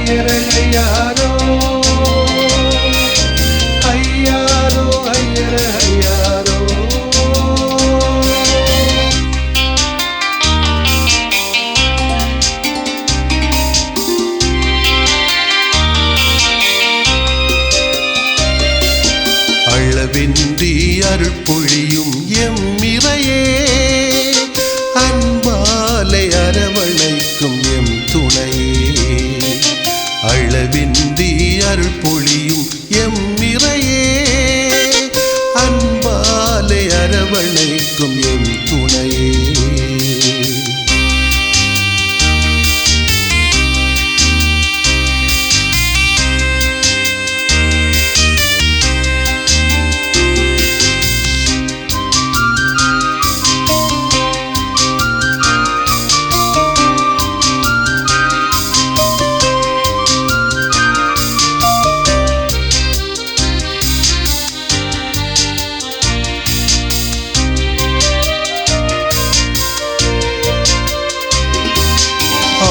ஐயரோ ஐயாரோ ஐயரோ அளவின்றி அருள் பொழியும் எம்மிறையே அன்பாலை அரவணைக்கும் எம் துணையே அளவின்றி அருள் பொழியும் எம்மிறையே அன்பாலை அரவணைக்கும் எம் துணையே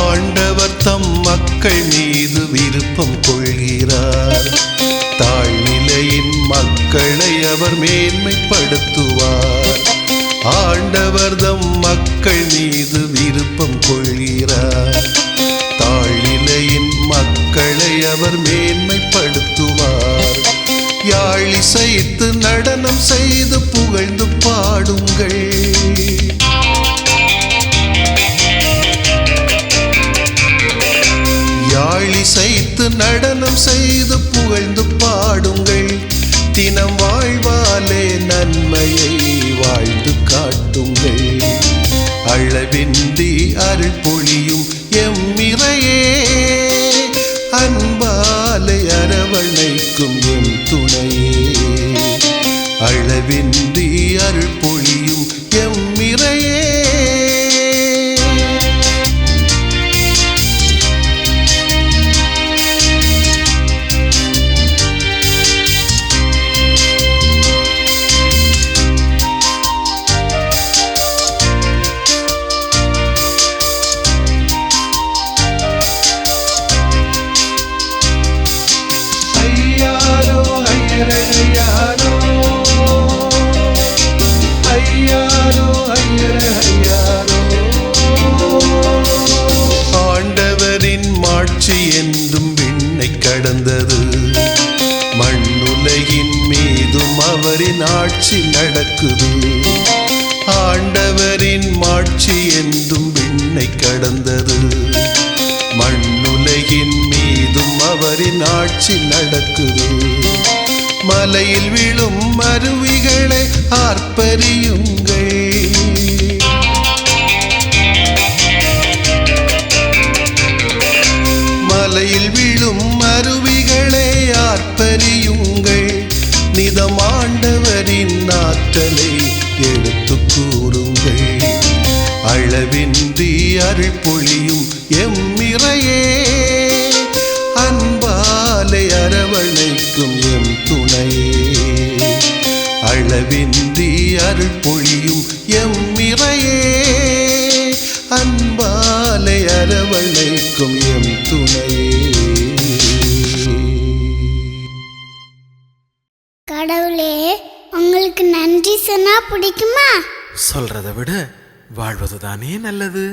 ஆண்டவர் தம் மக்கள் மீது விருப்பம் கொள்கிறார் தாழ்நிலையின் மக்களை அவர் மேன்மைப்படுத்துவார் ஆண்டவர் தம் மக்கள் மீது விருப்பம் கொள்கிறார் தாழ்நிலையின் மக்களை அவர் மேன்மைப்படுத்துவார் யாழிசைத்து நடனம் செய்து புகழ்ந்து பாடுங்கள் யாழிசைத்து நடனம் செய்து புகழ்ந்து பாடுங்கள் தினம் வாழ்வாலே நன்மையை வாழ்ந்து காட்டுங்கள் அளவின்றி அருள் பொழியும் எம்மிறையே அன்பாலை அரவணைக்கும் எம் துணையே அளவின்றி அருள் பொழியும் எம்மிறையே ஆண்டவரின் மாட்சி என்றும் விண்ணை கடந்தது மண்ணுலகின் மீதும் அவரின் ஆட்சி நடக்குது ஆண்டவரின் மாட்சி என்றும் விண்ணை கடந்தது மண்ணுலகின் மீதும் அவரின் ஆட்சி நடக்குது மலையில் விழும் அருவிகளை ஆர்ப்பரியுங்கள் மலையில் விழும் அருவிகளை ஆர்ப்பரியுங்கள் நிதமாண்டவரின் ஆற்றலை எடுத்து கூறுங்கள் அளவின்றி அருள் பொழியும் எம்மிறையே அன்பாலை அரவணைக்கும் எம் துணையே அளவின்றி அருள் பொழியும் எம்மிறையே அன்பாலை அரவணைக்கும் எம் துணையே கடவுளே உங்களுக்கு நன்றி சொன்னா பிடிக்குமா சொல்றதை விட வாழ்வதுதானே நல்லது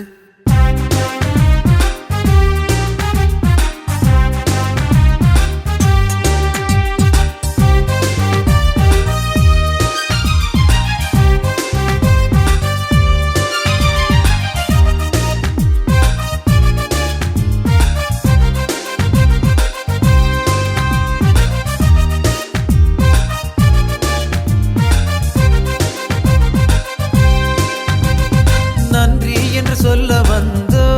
சொல்ல வந்தோ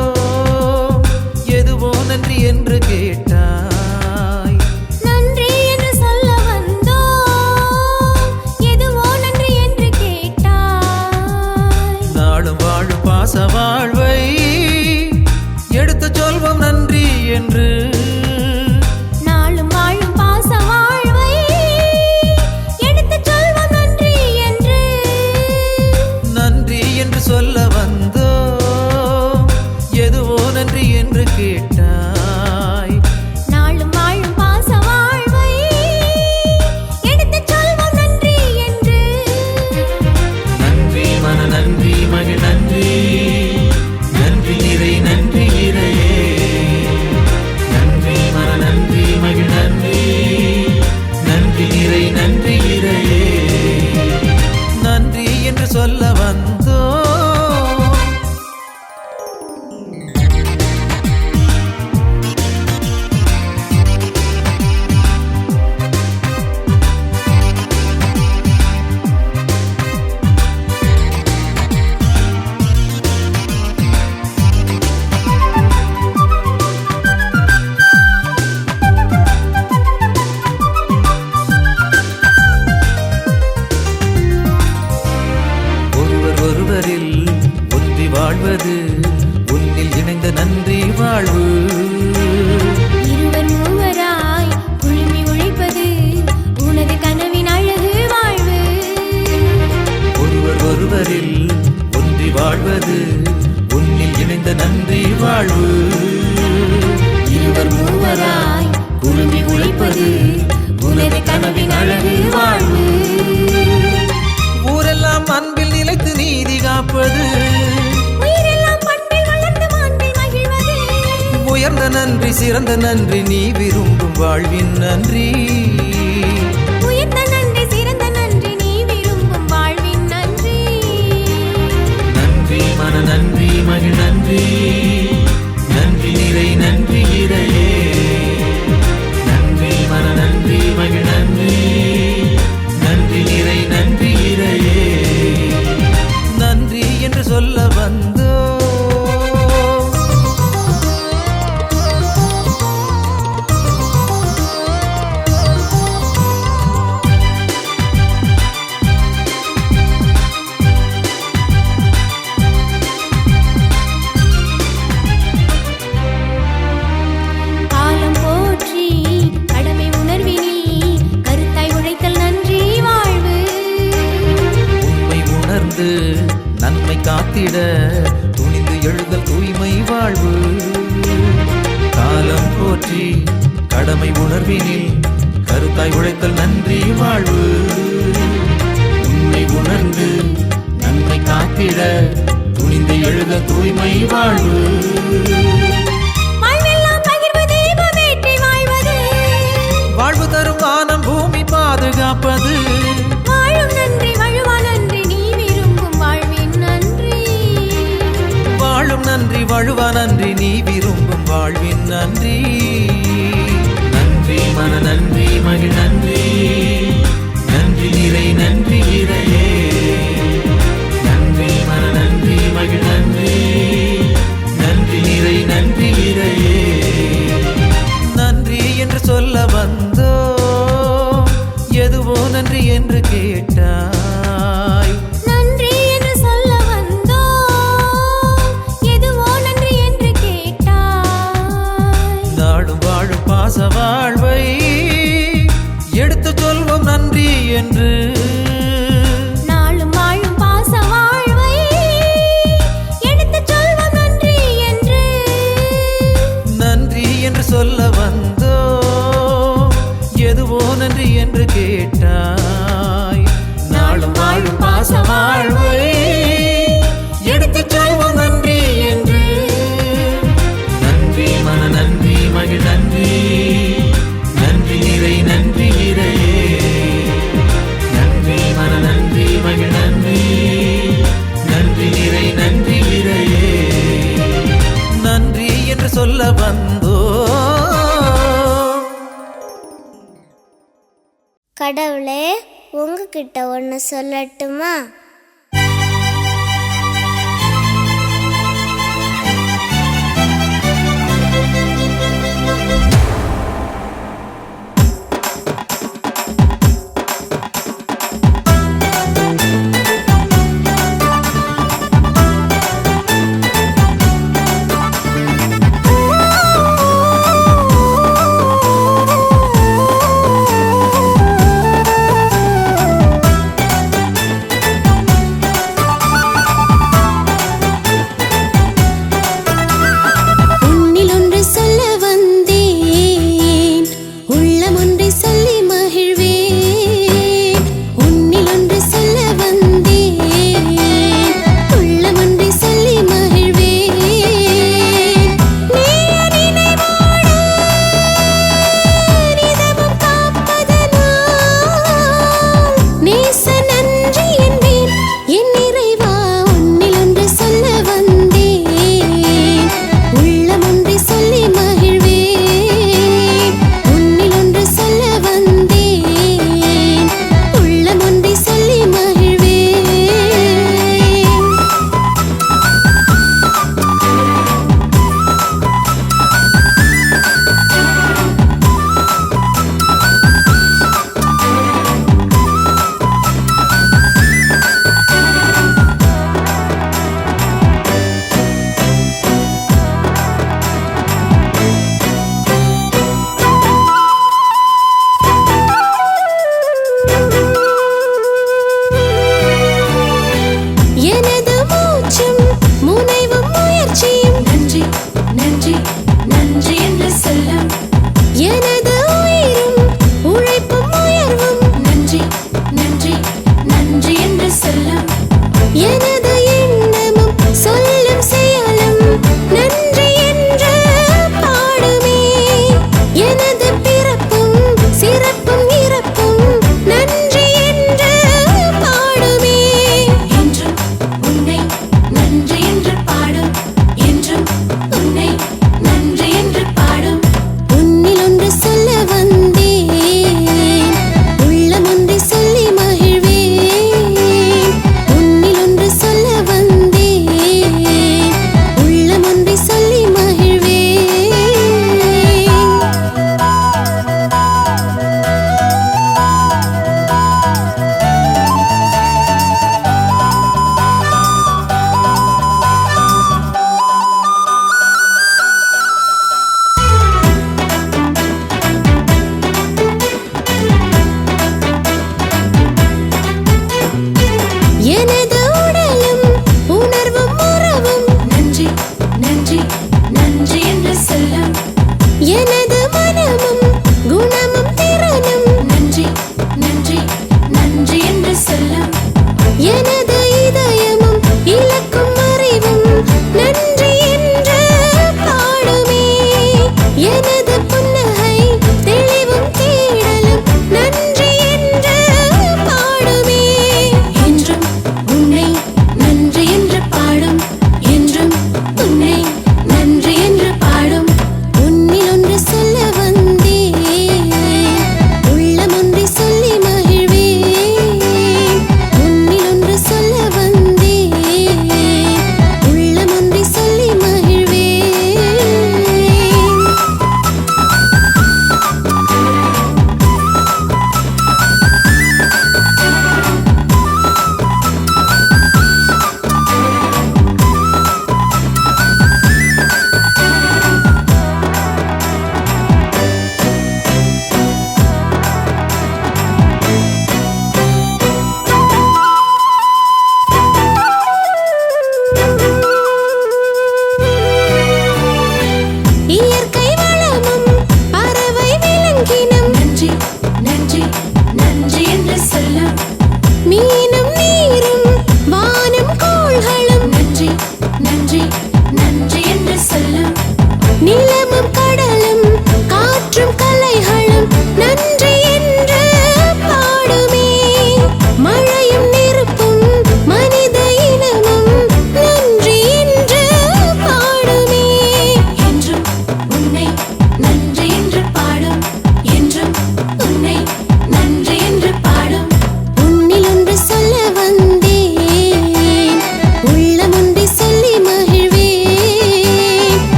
எதுவோ நன்றி என்று கேட்டாய் நன்றி என்று சொல்ல வந்தோ எதுவோ நன்றி என்று கேட்டாய் நாளும் வாழும் பாச வாழ்வை எடுத்து சொல்வோம் நன்றி என்று நாளும் வாழும் பாச வாழ்வை எடுத்து சொல்வோம் நன்றி என்று நன்றி என்று சொல்ல வந்தோ எதுவோ நன்றி என்று கேட்டாய் வாழ்வு. இருவர் மூவராய் குழுமி உழைப்பது உனது கனவின் அழகு வாழ்வு. ஒருவர் ஒருவரில் ஒன்றி வாழ்வது உன்னில் இணைந்த நன்றி வாழ்வு. இருவர் மூவராய் குழுமி உழைப்பது உனது கனவின் அழகு வாழ்வு. ஊரெல்லாம் அன்பில் நிலைத்து நீதி காப்பது, உயிரெல்லாம் பண்பில் வளர்ந்து மாண்பில் மகிழ்வது. உயர்ந்த நன்றி சிறந்த நன்றி நீ விரும்பும் வாழ்வின் நன்றி. உயர்ந்த நன்றி சிறந்த நன்றி நீ விரும்பும் வாழ்வின் நன்றி. நன்றி மன நன்றி மகிழ் நன்றி, நன்றி நிறை நன்றி இறையே. நன்றி மன நன்றி மகிழ் நன்றி, நன்றி நிறை நன்றி இறையே. நன்றி என்று சொல்ல வந்தோ காலம் போற்றி கடமை உணர்வினில் கருத்தாய் உழைத்தல் நன்றி வாழ்வு. உண்மை உணர்ந்து நன்மை காத்திட துணிந்து எழுதல் தூய்மை வாழ்வு. காலம் போற்றி கடமை உணர்வினில் கருத்தாய் உழைத்தல் நன்றி வாழ்வு. உண்மை உணர்ந்து நன்மை காத்திட துணிந்து எழுத தூய்மை வாழ்வு. வாழ்வெல்லாம் பகிர்வு தீபமேற்றி வாழ்வது. வாழ்வு தரும் வானம் பூமி பாதுகாப்பது. வாழும் நன்றி வழுவா நன்றி நீ விரும்பும் வாழ்வின் நன்றி. வாழும் நன்றி வழுவா நன்றி நீ விரும்பும் வாழ்வின் நன்றி. நன்றி மன நன்றி மகிழ் நன்றி, நன்றி நிறை நன்றி இறையே. நன்றி மன நன்றி மகிழ் நன்றி, நன்றி நிறை நன்றி இறையே. நன்றி என்று சொல்ல வந்தோ எதுவோ நன்றி என்று கேட்டாய். நன்றி என்று சொல்ல வந்தோம் எதுவோ நன்றி என்று கேட்டாய். நாடும் வாழும் பாச வாழ்வை எடுத்து சொல்வோம் நன்றி என்று. நாளும் வாழும் பாச வாழ்வை எடுத்துச் சொல்வோம் நன்றி என்று. நன்றி என்று சொல்ல வந்தோ எதுவோ நன்றி என்று கேட்டாய். நாளும் வாழும் பாச வாழ்வை எடுத்து சொல்வோம் நன்றி என்று. நன்றி மன நன்றி மகிழ் நன்றி, நன்றி நிறை நன்றி இறையே. நன்றி மன நன்றி மகிழ் நன்றி, நன்றி நிறை நன்றி இறையே. நன்றி என்று சொல்ல வந்தோ. கடவுளே உங்ககிட்ட ஒன்று சொல்லட்டுமா?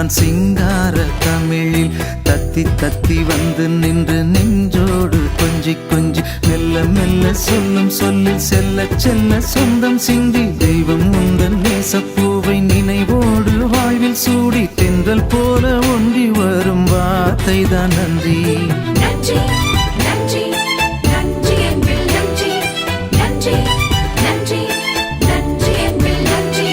தான் சிங்கார தமிழில் தத்தி தத்தி வந்து நின்று நெஞ்சோடு கொஞ்சி கொஞ்சி மெல்ல மெல்ல சொல்லும் சொல்லில் செல்ல செல்ல சொந்தம் சிந்தி தெய்வம் உந்தன் நேசப்பூவை நினைவோடு வாழ்வில் சூடி தென்றல் போல ஒன்றி வரும் வார்த்தை தான் நன்றி. நன்றி நன்றி நன்றி என்பில் நன்றி நன்றி நன்றி நன்றி என்பில் நன்றி.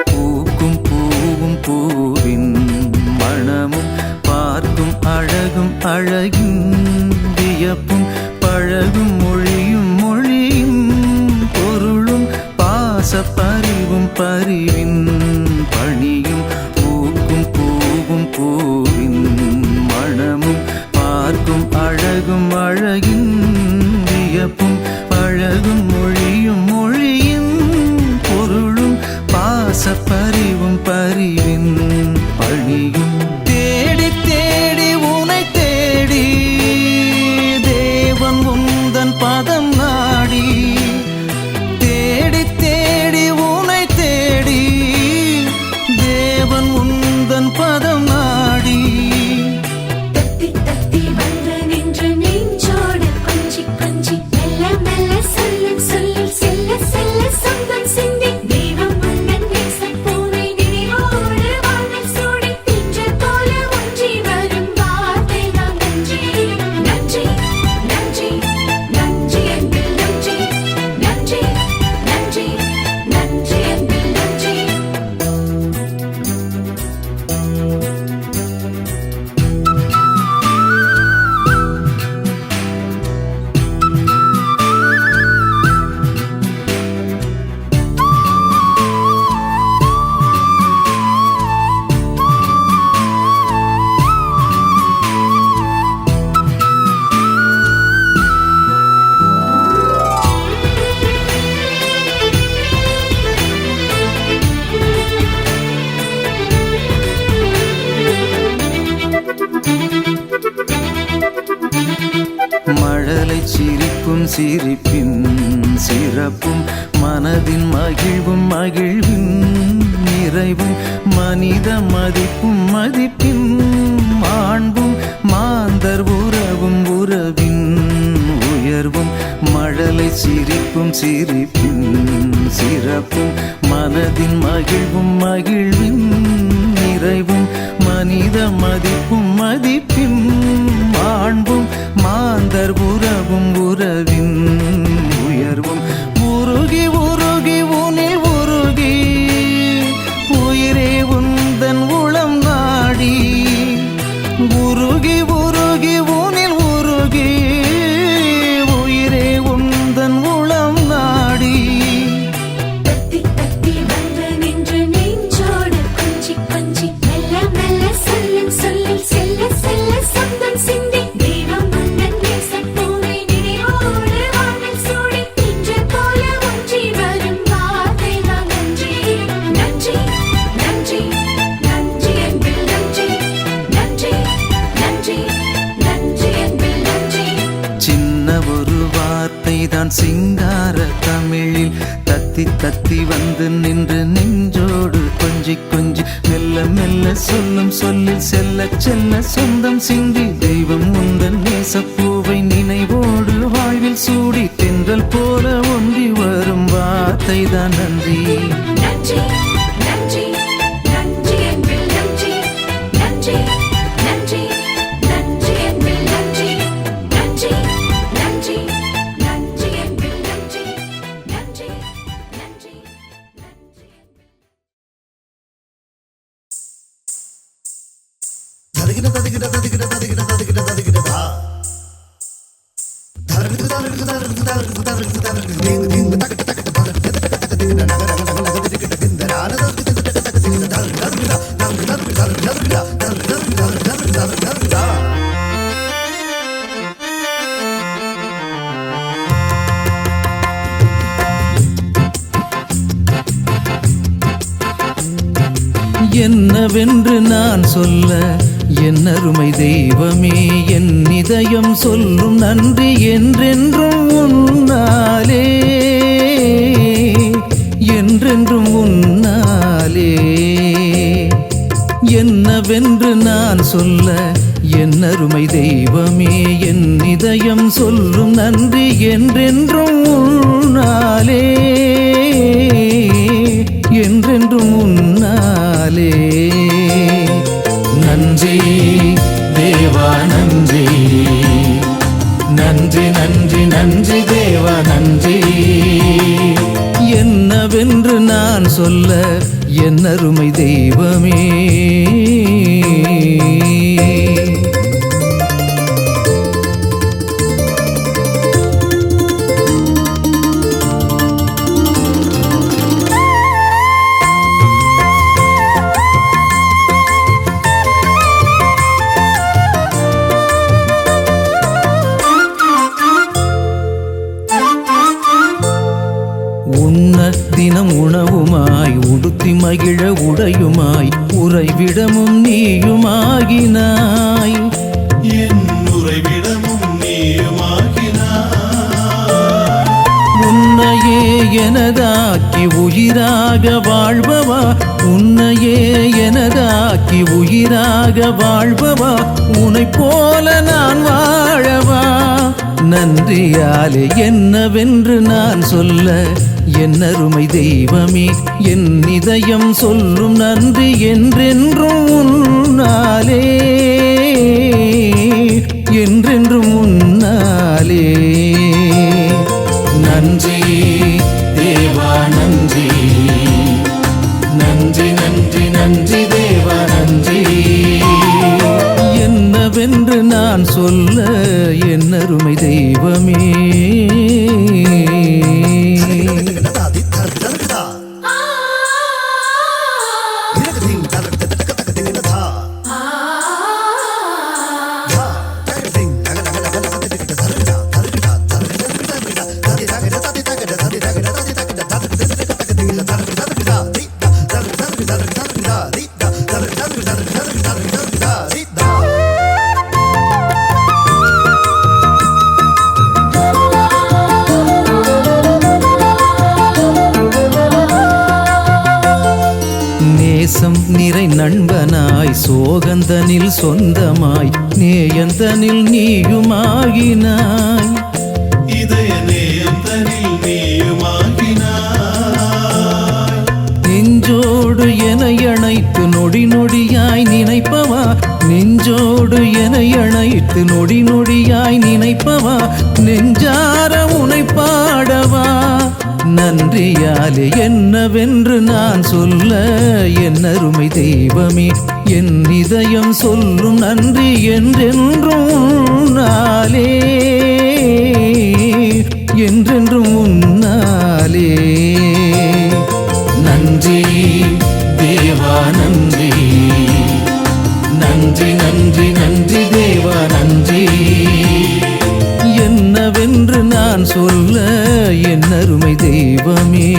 பூக்கும் பூவும் பூவின் மணமும் பார்க்கும் அழகும் அழகின் வியப்பும் பழகும் மொழியும் மொழியும் பொருளும் பாச பரிவும் பரிவின் பணியும் பூக்கும் பூவும் பூவின் மணமும் பார்க்கும் அழகும் அழகின் வியப்பும் பழகும் மொழியும் மொழியின் பொருளும் பாச பரிவும் பரிவின் பணியும் தேடி தேடி உனை தேடி தேவன் உந்தன் பதம் நாடி தேடி தேடி உனை தேடி தேவன் உந்தன் பதம் நாடி தத்தி தத்தி வந்து நின்று நெஞ்சோடு கொஞ்சி கொஞ்சி மெல்ல மெல்ல சொல்லும் சொல்லில் செல்ல செல்ல சொந்தம் சிந்தி தெய்வம் உந்தன் நேசப்பூவை நினைவோடு வாழ்வில் சூடி தின்றல் போல ஒன்றி வரும் வார்த்தை தான் நன்றி. நன்றி நன்றி நன்றி என்பில் நன்றி நன்றி நன்றி நன்றி என்பில் நன்றி. மழலை சிரிப்பும் சிரிப்பின் சிறப்பும் மனதின் மகிழ்வும் மகிழ்வின் நிறைவும் மனித மதிப்பும் மதிப்பின் மாண்பும் மாந்தர் உறவும் உறவின் உயர்வும் மழலை சிரிப்பும் சிரிப்பின் சிறப்பும் மனதின் மகிழ்வும் மகிழ்வின் நிறைவும் மனித மதிப்பும் மதிப்பின் மாண்பும் மாந்தர் உறவும் உறவின் உயர்வும் உருகி உருகி உனில் உருகி உயிரே உந்தன் உளம் நாடி உருகி உருகி உனில் உருகி உயிரே உந்தன் உளம் நாடி தத்தி தத்தி வந்து நின்று நெஞ்சோடு கொஞ்சி கொஞ்சி மெல்ல மெல்ல சொல்லும் சொல்லில் செல்ல செல்ல சொந்தம் சிந்தி தெய்வம் உந்தன் நேசப்பூவை நினைவோடு வாழ்வில் சூடி தின்றல் போல ஒன்றி வரும் வார்த்தை தான் நன்றி. நன்றி நன்றி நன்றி என்பில் நன்றி நன்றி நன்றி நன்றி என்பில் நன்றி. சின்ன ஒரு வார்த்தை தான் சிங்கார தமிழில் தத்தி தத்தி வந்து நின்று நெஞ்சோடு கொஞ்சி கொஞ்சி மெல்ல மெல்ல சொல்லும் சொல்லில் செல்ல செல்ல சொந்தம் சிந்தி தெய்வம் உந்தன் நேசப்பூவை நினைவோடு வாழ்வில் சூடி தென்றல் போல ஒன்றி வரும் வார்த்தை தான் நன்றி. நன்றி நன்றி நன்றி என்பில் நன்றி நன்றி நன்றி நன்றி என்பில் நன்றி நன்றி நன்றி நன்றி என்பில் நன்றி நன்றி நன்றி நன்றி. தருகிட தருகிட தருகிட தருகிட தருகிட தருகிட தா தருகிட தருகிட தருகிட தருகிட தருகிட தருகிட தீங்கு தீங்கு தகட தகட தகட தகட தகட நகர நகர நகர திகிட திந்த நான தருகிட தகட தகட தகட தருகிட தருகிட தருகிட தருகிட தருகிட என்னவென்று நான் சொல்ல என்னருமை தெய்வமே என் இதயம் சொல்லும் நன்றி என்றென்றும் உன்னாலே என்றென்றும் உன்னாலே என்னவென்று நான் சொல்ல என்னருமை தெய்வமே என் இதயம் சொல்லும் நன்றி என்றென்றும் உன்னாலே என்றென்றும் உன்னாலே நன்றி தேவா நன்றி நன்றி நன்றி நன்றி தேவா நன்றி என்னவென்று நான் சொல்ல என்னருமை தெய்வமே தினம் உணவுமாய் உடுத்தி மகிழ உடையுமாய் உறைவிடமும் நீயுமாகினாய் என் உறைவிடமும் நீயுமாகினாய் உன்னையே எனதாக்கி உயிராக வாழ்பவா உன்னையே எனதாக்கி உயிராக வாழ்பவா உன்னை போல நான் வாழவா நன்றியாலே என்னவென்று நான் சொல்ல என்னருமை தெய்வமே என் இதயம் சொல்லும் நன்றி என்றென்றும் உன்னாலே என்றென்றும் உன்னாலே நன்றி தேவா நன்றி நன்றி நன்றி நன்றி தேவா நன்றி என்னவென்று நான் சொல்ல என்னருமை தெய்வமே நேசம் நிறை நண்பனாய் சோகந்தனில் சொந்தமாய் நேயந்தனில் நீயுமாகினாய் இதய நேயந்தனில் நீயுமாகினாய் நெஞ்சோடு என அணைத்து நொடி நொடியாய் நினைப்பவா நெஞ்சோடு என அணைத்து நொடி நொடியாய் நினைப்பவா நெஞ்சார உனை பாடவா நன்றியாலே என்னவென்று நான் சொல்ல என்னருமை தெய்வமே என் இதயம் சொல்லும் நன்றி என்றென்றும் உன்னாலே என்றென்றும் உன்னாலே நன்றி தேவா நன்றி நன்றி நன்றி நன்றி தேவா நன்றி என்னவென்று நான் சொல்ல என்னருமை தெய்வமே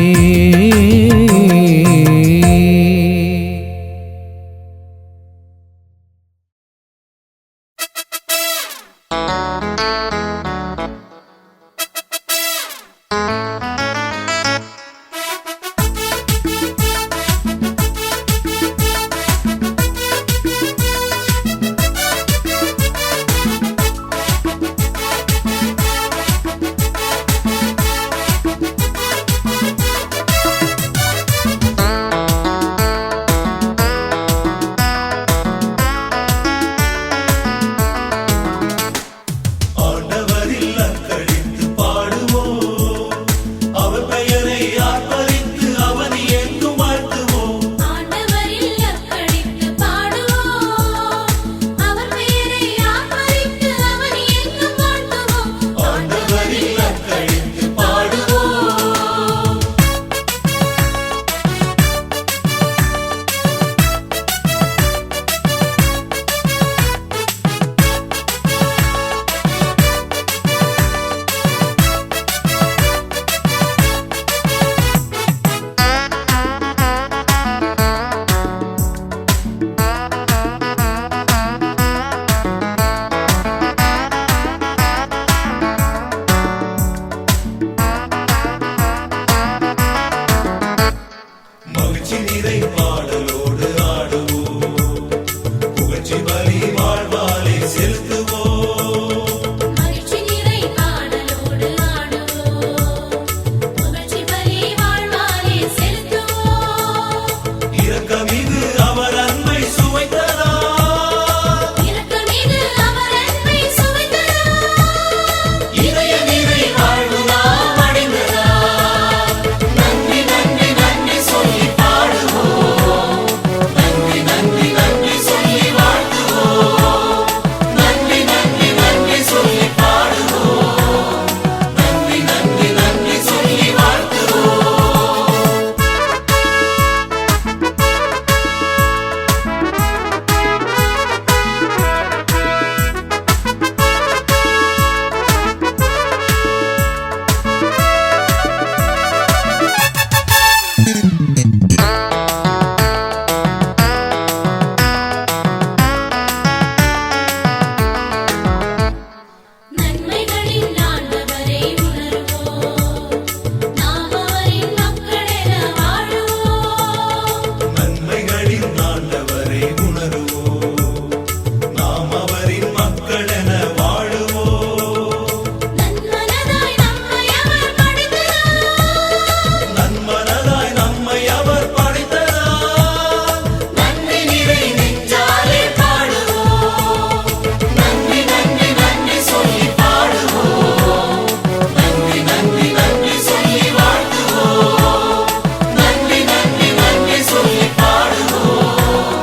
மகிழ்ச்சி நிறை பாடலோடு ஆடுவோம் புகழ்ச்சி பலி வாழ்வாலே செலுத்துவோம் மகிழ்ச்சி நிறை பாடலோடு ஆடுவோம் புகழ்ச்சி பலி வாழ்வாலே செலுத்துவோம் இரக்கமிகு அவர் அன்பை சுவைத்ததா இரக்கமிகு அவர் அன்பை சுவைத்ததா இதய நிறை வாழ்வு நாம் அடைந்ததா நன்றி நன்றி நன்றி சொல்லி பாடுவோம் நன்றி நன்றி நன்றி சொல்லி வாழ்த்துவோம் நன்றி நன்றி நன்றி சொல்லி பாடுவோம் நன்றி நன்றி நன்றி சொல்லி வாழ்த்துவோம் நன்மைகளின் ஆண்டவரை உணர்வோம் நாம் அவரின் மக்களென வாழுவோம் நன்மைகளின் ஆண்டவரை உணருவோம் நாம் அவரின் மக்களென வாழுவோம் நன்மனதாய் நம்மை அவர் படைத்தார் நன்மனதாய் நம்மை அவர் படைத்ததால் நன்றி நிறை நெஞ்சாலே பாடுவோம் நன்றி நன்றி நன்றி சொல்லி பாடுவோம் நன்றி நன்றி நன்றி சொல்லி வாழ்த்துவோம் நன்றி நன்றி நன்றி சொல்லி பாடுவோம்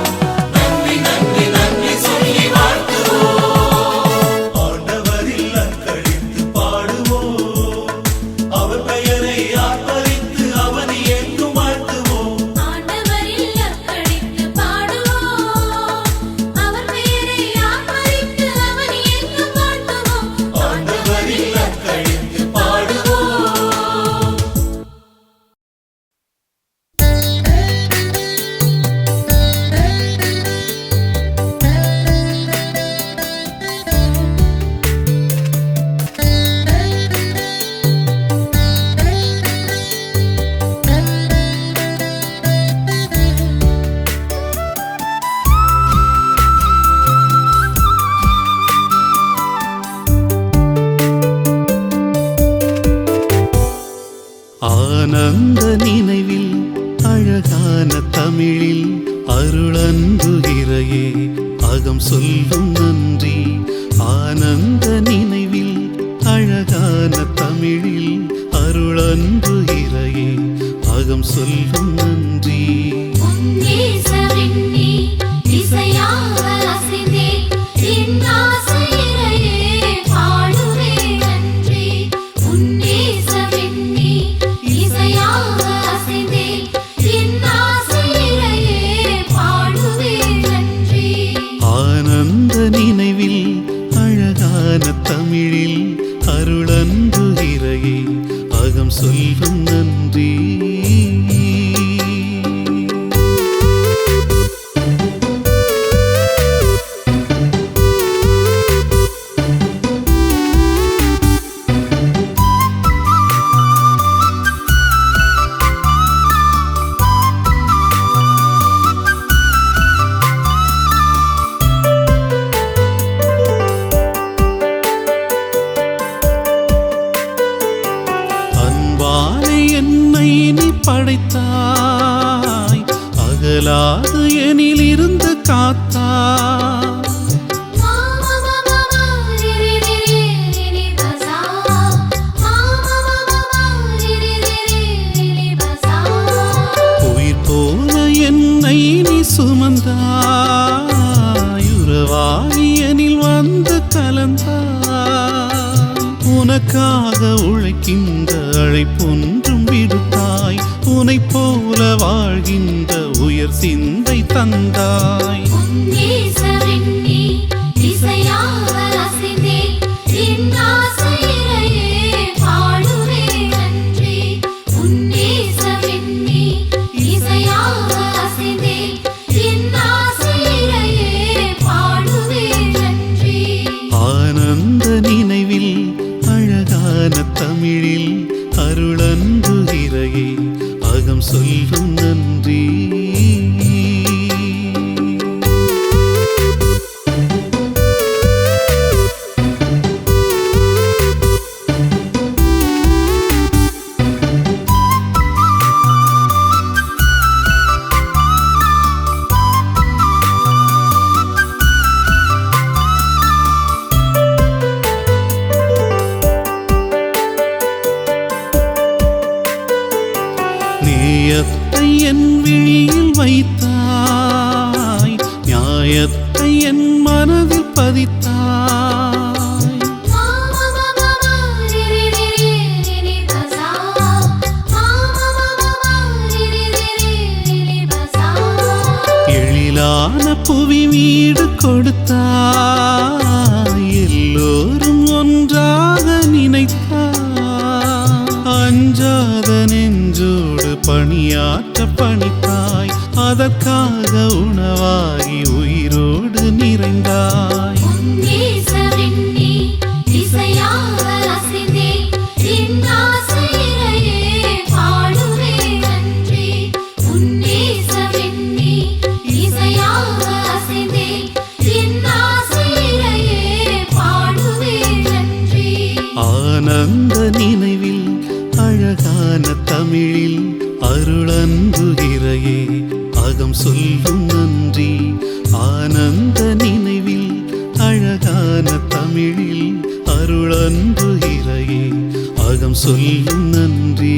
நன்றி நன்றி நன்றி சொல்லி வாழ்த்துவோம் ஆண்டவரில் அர்ப்பணித்து பாடுவோம் அவர் பெயரை ஆர்ப்பரித்து அவனை எங்கும் வாழ்த்துவோம் ஆண்டவரில் அர்ப்பணித்து பாடுவோம் அவர் பெயரை ஆர்ப்பரித்து அவனை எங்கும் வாழ்த்துவோம் ஆண்டவரில் அர்ப்பணித்து பாடுவோம் ஆனந்த நினைவில் அழகான தமிழில் அருளன்புகிறையே அகம் சொல்லும் நன்றி ஆனந்த நினைவில் அழகான தமிழில் அருளன்புகிறையே அகம் சொல்லும் நன்றி உன்னேசவெண்ணி இசையாக அசைந்தே என் ஆசையிறையே பாடுவேன் நன்றி உன்னேசவெண்ணி இசையாக அசைந்தே என் ஆசையிறையே பாடுவேன் நன்றி ஆனந்த நினைவில் அழகான தமிழில் அருளன்புகிறையே அகம் சொல்லும் நன்றி அன்பாலே என்னை நீ படைத்தாய் அகலாது எனில் இருந்து காத்தாய் உயிர் போல என்னை நீ சுமந்தாய் உறவாகி எனில் வந்து கலந்தாய் உனக்காக உழைக்கின்ற அழைப்பொன்றும் விடுத்தாய் உனைப் போல வாழ்கின்ற உயர் சிந்தை தந்தாய் உன்னேசவெண்ணி இசையாக அசைந்தே என் ஆசையிறையே பாடுவேன் நன்றி உன்னேசவெண்ணி இசையாக அசைந்தே என் ஆசையிறையே பாடுவேன் நன்றி ஆனந்த நினைவில் அழகான தமிழில் அருளன்புகிறையே அகம் சொல்லும் நன்றி பதித்தாய். எழிலான புவி வீடு கொடுத்தாய், எல்லோரும் ஒன்றாக நினைத்தாய். அஞ்சாத நெஞ்சோடு பணியாற்ற பணித்தாய், அதற்காக உணவாகி உயிரோடு நிறைந்தாய். ஆனந்த நினைவில் அழகான தமிழில் அருளன்புகிறையே அகம் சொல்லும் நன்றி. ஆனந்த நினைவில் அழகான தமிழில் அருளன்புகிறையே அகம் சொல்லும் நன்றி.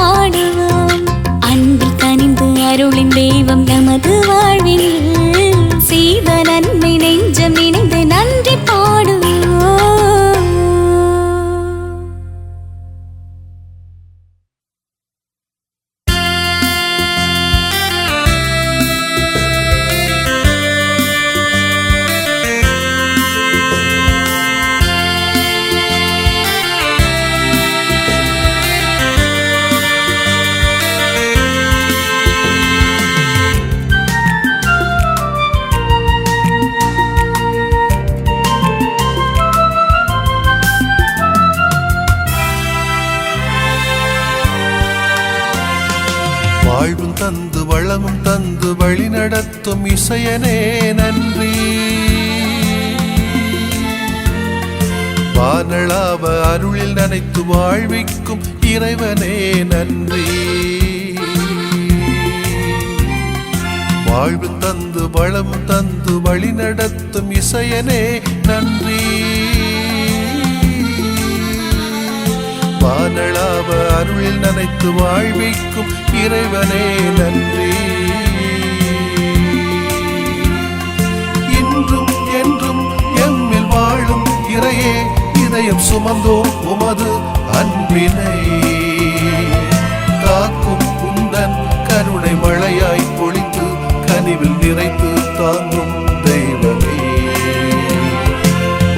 பாடுவோம். அன்பில் கனிந்து அருளின் தெய்வம் நமது வாழ்வினில் வாழ்வும் தந்து வளமும் தந்து வழி நடத்தும் இசையனே நன்றி. வானளாவ அருளில் நனைத்து வாழ்விக்கும் இறைவனே நன்றி. வாழ்வு தந்து வளம் தந்து வழி நடத்தும் இசையனே நன்றி. வானளாவ அருளில் நனைத்து வாழ்விக்கும் இறைவனே நன்றி. இன்றும் என்றும் எம்மில் வாழும் இறையே, இதயம் சுமந்தோம் உமது அன்பினை. காக்கும் உந்தன் கருணை மழையாய் பொழிந்து கனிவில் நிறைத்து தாங்கும் தெய்வமே.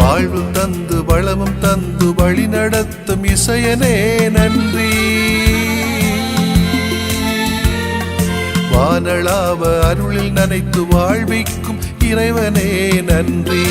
வாழ்வு தந்து வளமும் தந்து வழி நடத்தும் இசையனே நன்றி. வானளாவ அருளில் நனைத்து வாழ்விக்கும் இறைவனே நன்றி.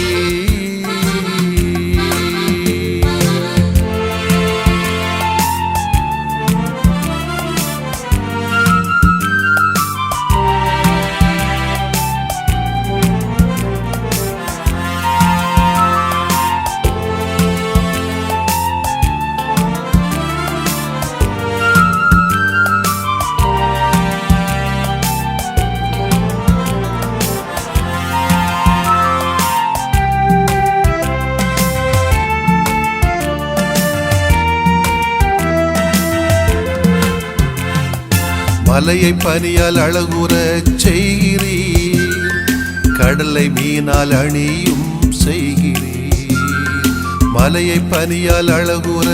மலையை பனியால் அழகுற செய்கிறீர், கடலை மீனால் அணியும் செய்கிறீர். மலையை பனியால் அழகுற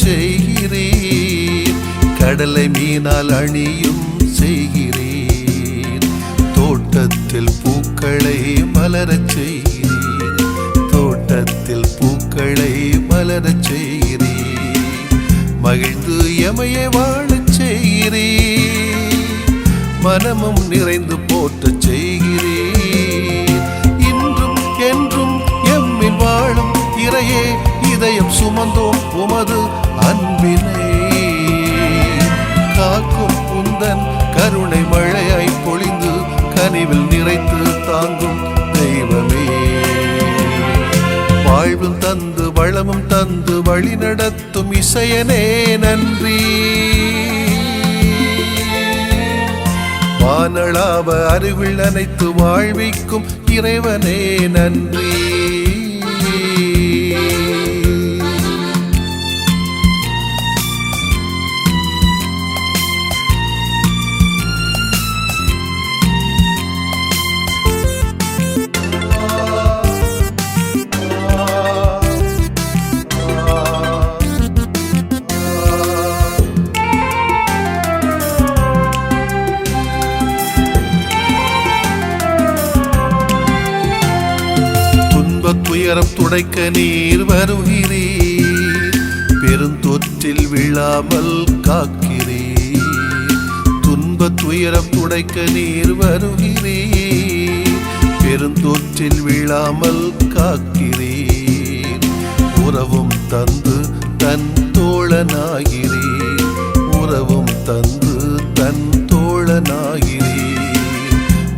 செய்கிறீர், கடலை மீனால் அணியும் செய்கிறீர். தோட்டத்தில் பூக்களை மலரச் செய்கிறீர், தோட்டத்தில் பூக்களை மலரச் செய்கிறீர். மகிழ்ந்து எமையை வாழச் செய்கிறீர், மனமும் நிறைந்து போற்றச் செய்கிறீர். இன்றும் என்றும் எம்மில் வாழும் இறையே, இதயம் சுமந்தோம் உமது அன்பினை. காக்கும் உந்தன் கருணை மழையாய் பொழிந்து கனிவில் நிறைத்து தாங்கும் தெய்வமே. வாழ்வும் தந்து வளமும் தந்து வழி நடத்தும் இசையனே நன்றி. வானளாவ அருகில் அனைத்து வாழ்விக்கும் இறைவனே நன்றி. துயரம் துடைக்க நீர் வருகிறீர், பெருந்தொற்றில் விழாமல் காக்கிறீர். துன்பத் துயரம் துடைக்க நீர் வருகிறீர், பெருந்தொற்றில் விழாமல் காக்கிறீர். உறவும் தந்து தன் தோழனாகிறீர், உறவும் தந்து தன் தோழனாகிறீர்.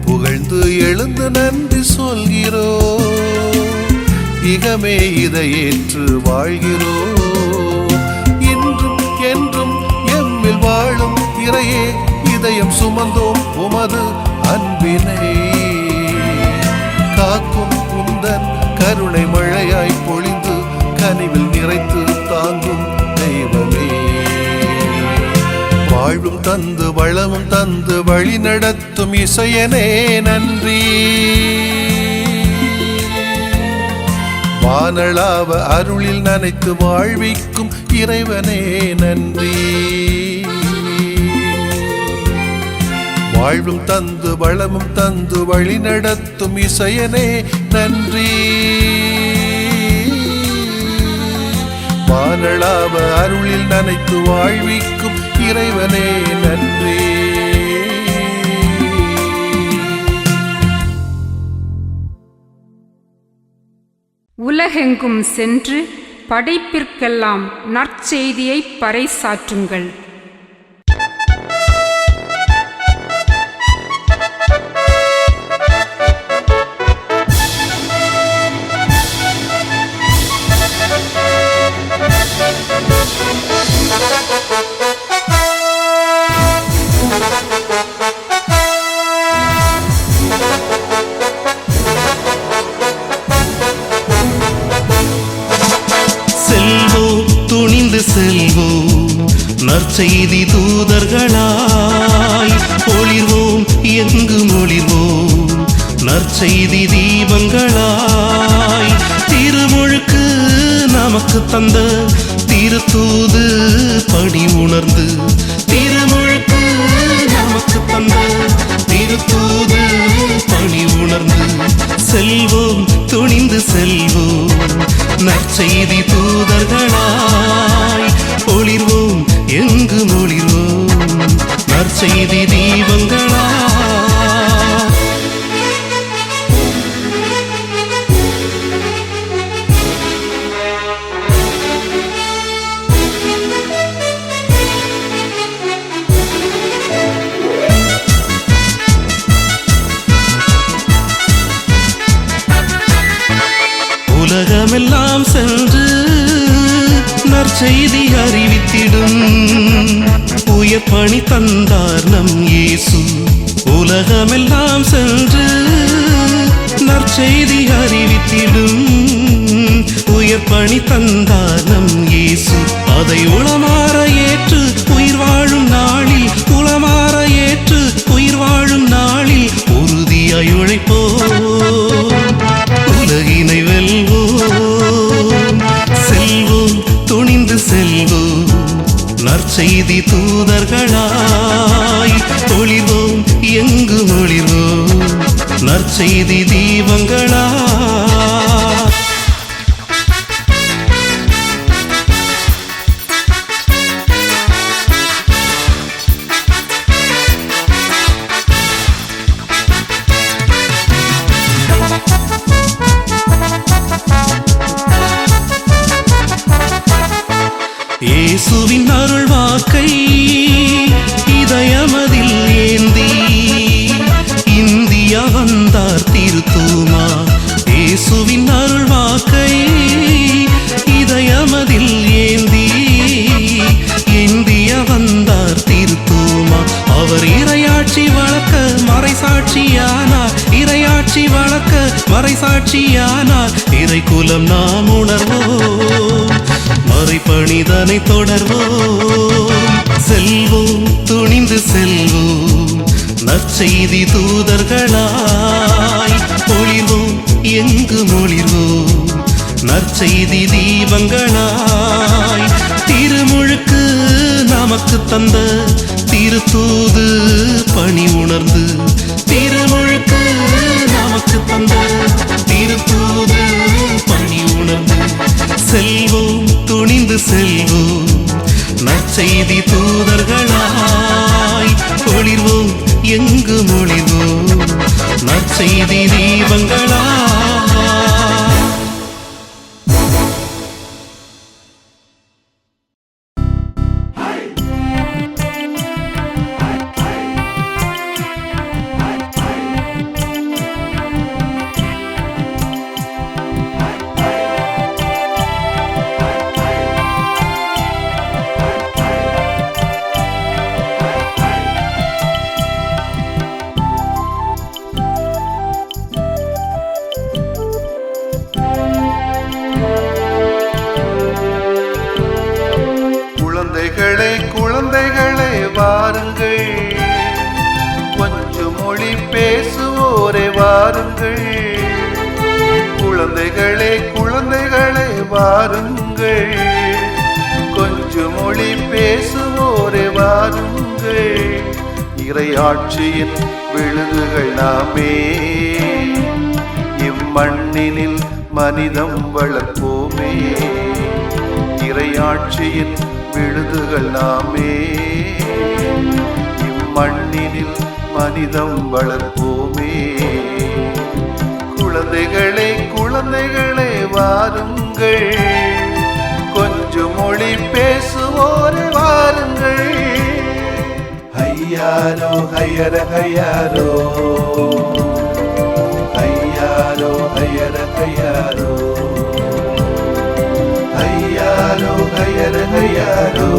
புகழ்ந்து எழுந்து நன்றி சொல்கிறோம், இகமே இதை ஏற்று வாழ்கிறோம். இன்றும் என்றும் எம்மில் வாழும் இறையே, இதயம் சுமந்தோம் உமது அன்பினை. காக்கும் உந்தன் கருணை மழையாய் பொழிந்து கனிவில் நிறைத்து தாங்கும் தெய்வமே. வாழ்வும் தந்து வளமும் தந்து வழி நடத்தும் இசையனே நன்றி. வானளாவ அருளில் நனைத்து வாழ்விக்கும் இறைவனே நன்றி. வாழ்வும் தந்து வளமும் தந்து வழி நடத்தும் இசையனே நன்றி. வானளாவ அருளில் நனைத்து வாழ்விக்கும் இறைவனே நன்றி. உலகெங்கும் சென்று படைப்பிற்கெல்லாம் நற்செய்தியை பறைசாற்றுங்கள். நற்செய்தி தூதர்களாய் ஒளிர்வோம் எங்கும் ஒளிர்வோம் நற்செய்தி தீபங்களாய் திருமுழுக்கு நமக்கு தந்த திருத்தூது பணி உணர்ந்து திருமுழுக்கு நமக்கு தந்த திருத்தூது பணி உணர்ந்து செல்வோம் துணிந்து செல்வோம் நற்செய்தி தூதர்களாய் ஒளிர்வோம் எங்கும் ஒளிர்வோம் நற்செய்தி தீபங்களாய். உலகமெல்லாம் சென்று நற்செய்தி அறிவித்திடும் உயர் பணி தந்தார் நம் இயேசு. உலகமெல்லாம் சென்று நற்செய்தி அறிவித்திடும் உயர் பணி தந்தார் நம் இயேசு. அதை உளமாற ஏற்று உயிர் வாழும் நாளில் உளமாற ஏற்று உயிர் வாழும் நாளில் உறுதியாய் உழைப்போம் உலகினை வெல்வோம் செல்வோம் துணிந்து செல்வோம் நற்செய்தி தூதர்களாய் ஒளிர்வோம் எங்கும் ஒளிர்வோம் நற்செய்தி தீபங்களாய். இயேசுவின் அருள் வாக்கை இதயமதில் ஏந்தி இந்தியா வந்தார் திருத்தூமா. இயேசுவின் அருள் வாக்கை இதயமதில் ஏந்தி இந்தியா வந்தார் திருத்தூமா. அவர் இறையாட்சி வளர்க்க மறைசாட்சியானார் இறையாட்சி வளர்க்க மறைசாட்சியானார். இறைக்குலம் நாம் உணர்வோம் மறைபணிதனை தொடர்வோம் செல்வோம் துணிந்து செல்வோம் நற்செய்தி தூதர்களாய் ஒளிர்வோம் எங்கும் ஒளிர்வோம் நற்செய்தி தீபங்களாய். திருமுழுக்கு நமக்கு தந்த திருத்தூது பணி உணர்ந்து திருமுழுக்கு நமக்கு தந்த திருத்தூது பணி உணர்ந்து செல்வோம் துணிந்து செல்வோம் நற்செய்தி தூதர்களாய் ஒளிர்வோம் எங்கும் ஒளிர்வோம் நற்செய்தி தீபங்களாய். குழந்தைகளே குழந்தைகளே வாருங்கள், கொஞ்சம் மொழி பேசுவோரே வாருங்கள். குழந்தைகளே குழந்தைகளே வாருங்கள், கொஞ்சம் மொழி பேசுவோரே வாருங்கள். இறையாட்சியின் விழுதுகள் நாமே, இம்மண்ணினில் மனிதம் வளர்ப்போமே. இறையாட்சியின் விழுதுகள் நாமே, இம்மண்ணினில் மனிதம் வளர்ப்போமே. குழந்தைகளே குழந்தைகளே வாருங்கள், கொஞ்சம் மொழி பேசுவோரே வாருங்கள். ஐயாரோ ஐயர ஐயாரோ, ஐயாரோ ஐயர ஐயாரோ, ஐயாரோ ஐயர ஐயாரோ,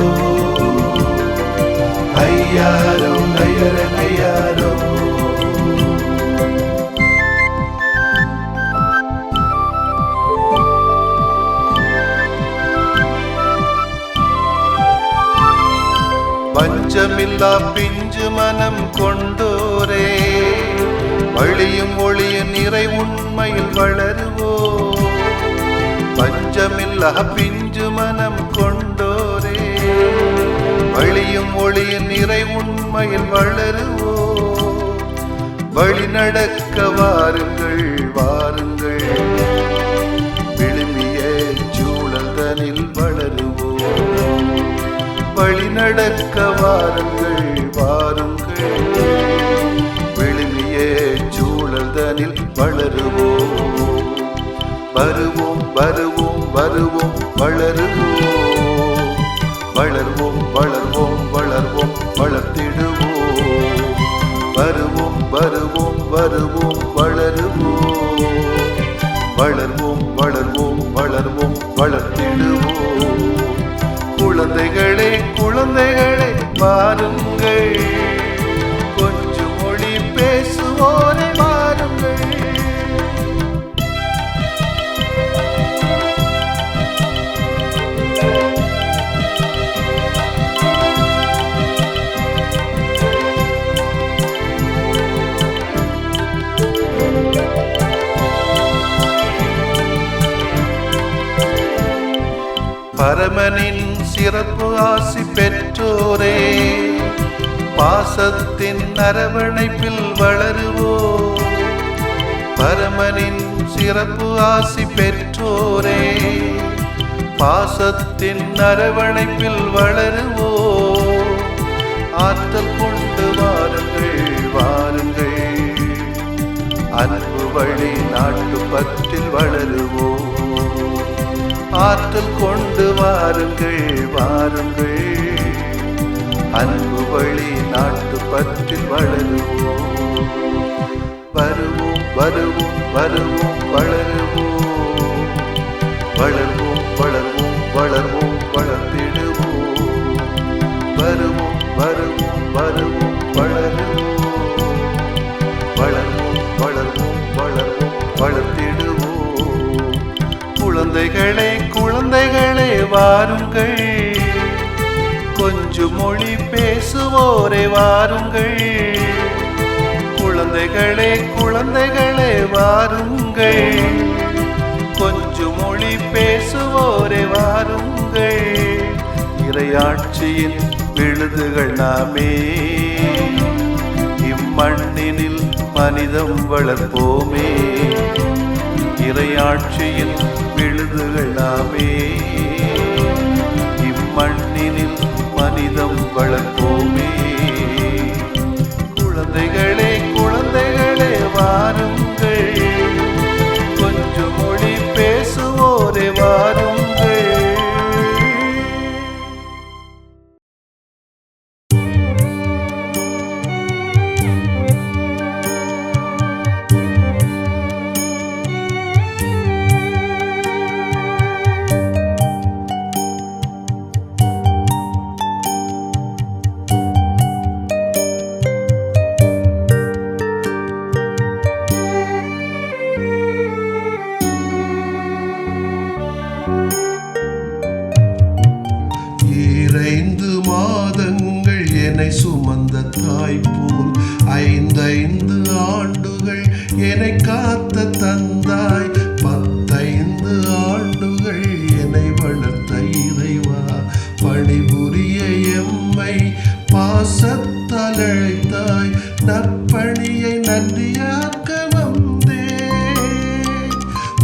ஐயாரோ ஐயர ஐயாரோ. பஞ்சமில்லா பிஞ்சு மனம் கொண்டோரே வழியும் ஒளியும் நிறை உண்மையில் வளருவோம். பஞ்சமில்லா பிஞ்சு மனம் கொண்டோரே வழியும் ஒளியும் நிறை உண்மையில் வளருவோம். வழி நடக்க வாருங்கள் வாருங்கள் விழுமிய சூழல்தனில் வளருவோம். வழி நடக்க வாருங்கள் வாருங்கள் விழுமிய சூழல்தனில் வளருவோம். வருவோம் வருவோம் வருவோம் வளருவோம். வளர்வோம் வளர்வோம் வளர்வோம் வளர்த்திடுவோம். வருவோம் வருவோம் வருவோம் வளருவோம். வளர்வோம் வளர்வோம் வளர்வோம் வளர்த்திடுவோம். குழந்தைகளே குழந்தைகளே வாருங்கள் கொஞ்சம் மொழி பேசுவோரே வாருங்கள். பரமனின் சிறப்பு ஆசி பெற்றோரே பாசத்தின் அரவணைப்பில் வளருவோம். பரமனின் சிறப்பு ஆசி பெற்றோரே பாசத்தின் அரவணைப்பில் வளருவோம். ஆற்றல் கொண்டு வாருங்கள் வாருங்கள் அன்பு வழி நாட்டு பற்றில் வளருவோம். ஆற்றல் கொண்டு வாருங்கள் வாருங்கள் அன்பு வழி நாட்டு பற்றில் வளருவோம். வருவோம் வருவோம் வருவோம் வளருவோம். வளர்வோம் வளர்வோம் வளர்வோம் வளர்த்திடுவோம். வருவோம் வருவோம் வருவோம் வளருவோம். வளர்வோம் வளர்வோம் வளர்வோம் வளர்த்திடுவோம். குழந்தைகளே குழந்தைகளே வாருங்கள் கொஞ்சம் மொழி பேசுவோரே வாருங்கள். குழந்தைகளே குழந்தைகளே வாருங்கள் கொஞ்சம் மொழி பேசுவோரே வாருங்கள். இறையாட்சியின் விழுதுகள் நாமே இம்மண்ணினில் மனிதம் வளர்ப்போமே. இறையாட்சியின் விழுதுகள் நாமே இம்மண்ணினில் மனிதம் வளர்ப்போமே. குழந்தைகளே குழந்தைகளே வாருங்கள் கொஞ்சம் மொழி பேசுவோரே வாருங்கள். சுமந்த தாய் போல் 5 ஆண்டுகள் என்னை காத்த தந்தாய். 15 ஆண்டுகள் என்னை வளர்த்த இறைவா, பணிபுரிய எம்மை பாசத்தால் அழைத்தாய். நற்பணியை நன்றியாக்க வந்தே,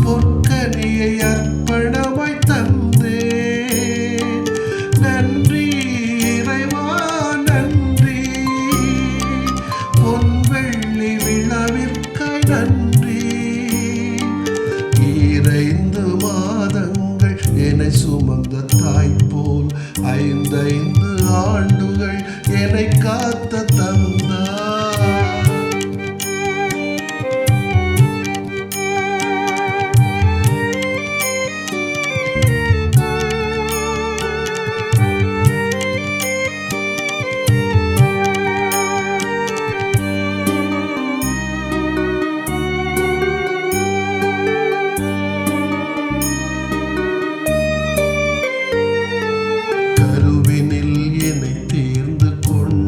பொற்கனியை அர்ப்பணமாய் தந்தே. நன்றி இறைவா நன்றி, பொன்வெள்ளி விழாவிற்காய் நன்றி. 2 மாதங்கள் என்னை சுமந்த தாய் போல் 5 ஆண்டுகள் என்னை காத்த தந்தாய். கருவினில் என்னை தேர்ந்து கொண்டு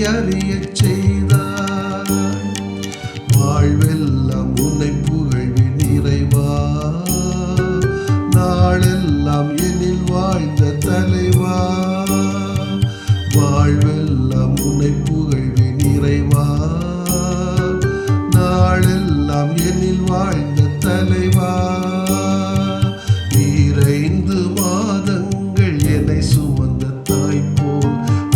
அறியச் செய்தாய். வாழ்வெல்லாம் உன்னை புகழ்வேன் இறைவா, நாளெல்லாம் எனில் வாழ்ந்த தலைவா. வாழ்வெல்லாம் உன்னை புகழ்வேன் இறைவா, நாளெல்லாம் எனில் வாழ்ந்த தலைவா. 5 மாதங்கள் என்னை சுமந்த தாய் போல்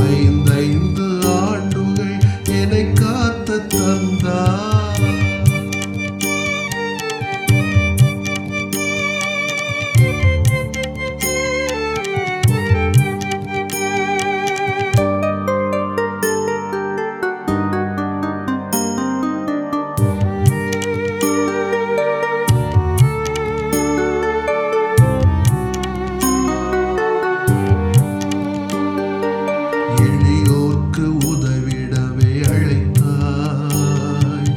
5 ஆண்டுகள் என்னை காத்த தந்தாய். எளியோர்க்கு உதவிடவே அழைத்தாய்,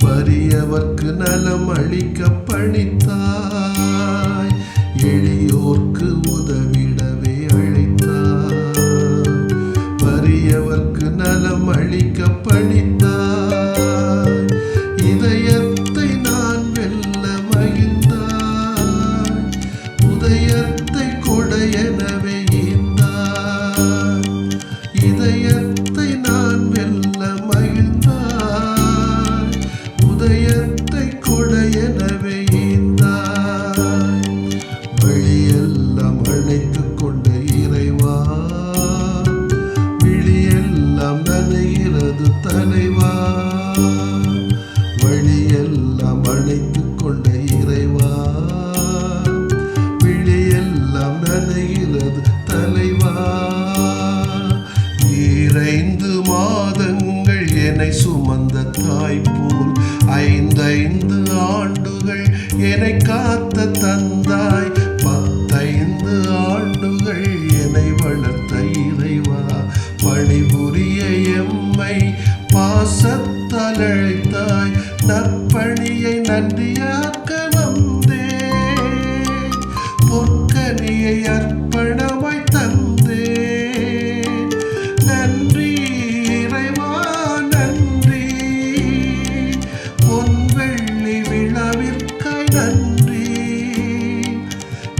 வறியவர்க்கு நலம் அளிக்க பணித்தாய். எளியோர்க்கு உதவிடவே அழைத்தாய், வறியவர்க்கு நலம் அளிக்க பணித்தாய். இதயத்தை நான் வெல்ல மகிழ்ந்தாய், உதயத்தை கொடையெனவே ஈந்தாய். இதயத்தை நான் வெல்ல மகிழ்ந்தாய், உதயத்தை கொடையெனவே ஈந்தாய். வழியெல்லாம் அழைத்துக் கொண்ட இறைவா, விழியெல்லாம் நனைகிறது தலைவா. வழியெல்லாம் அழைத்துக் கொண்ட இறைவா, விழியெல்லாம் நனைகிறது தலைவா. 5 மாதங்கள் என்னை சுமந்த தாய் போல் 5 ஆண்டுகள் என்னை காத்த தந்தாய். 15 ஆண்டுகள் என்னை வளர்த்த இறைவா, பணிபுரிய எம்மை பாசத்தால் அழைத்தாய். நற்பணியை நன்றியாக்க வந்தேன், பொற்கனியை அர்ப்பணமாய் தந்தேன். நன்றி இறைவா நன்றி, பொன் வெள்ளி விழாவிற்காய் நன்றி.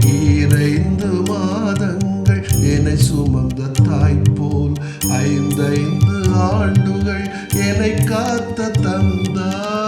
5 மாதங்கள் என்னை சுமந்த தாய் போல் 5 ஆண்டுகள் என்னை காத்த தந்தாய்.